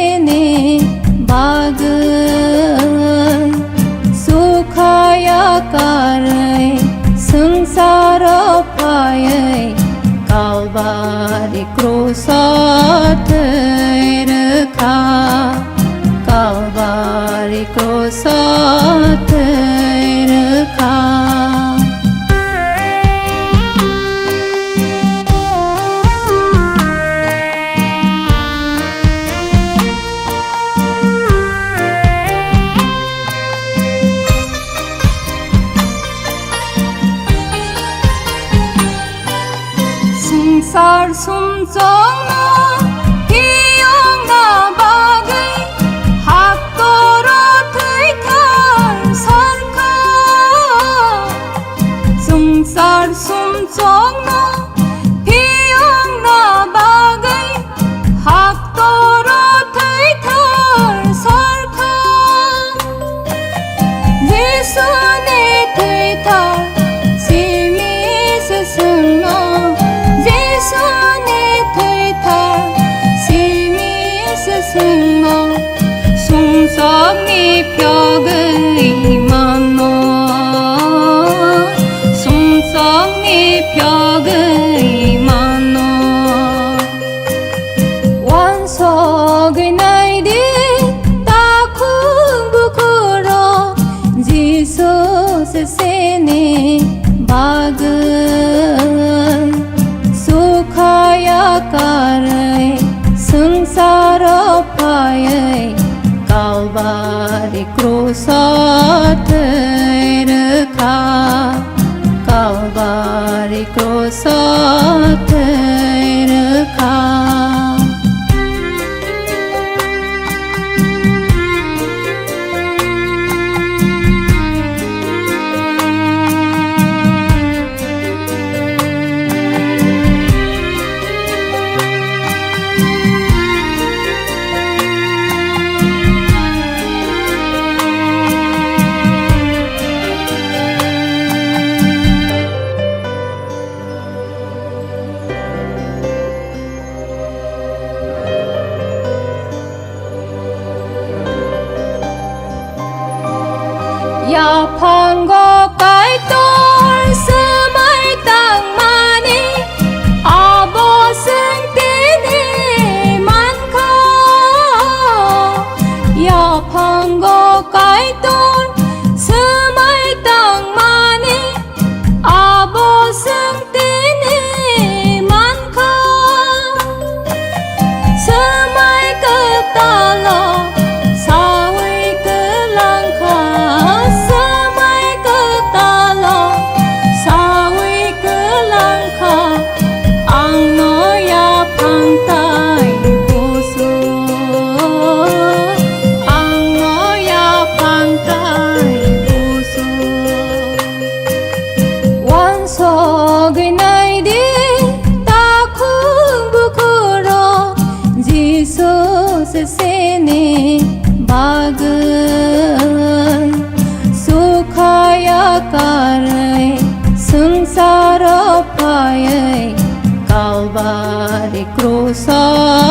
세네 박은 수카야카르 승사로파의 Calvary Crusat Terka Calvary Crusat Terka 승살 숨정나 비용나 박의 학도로 퇴탈 설카 승살 숨정나 비용나 박의 학도로 퇴탈 설카 예수의 퇴탈 심히 스승나 송성이 벽의 만노 송성이 벽의 만노 완석의 나이디 따쿵부끄러 지소스 세네 박은 수카야카르 승사로파의 Calvary Crusat Terka Calvary Crusat Terka 야판 가까이 똘 스마이 땅만이 아버승 때네 많고 야판 가까이 똘 스마이 땅만이 아버승 때네 많고 스마이 끝달러 완석의 나이디 따쿵부끄러 지소스 세네 박은 수카야카르 승사로파의 Calvary Crusat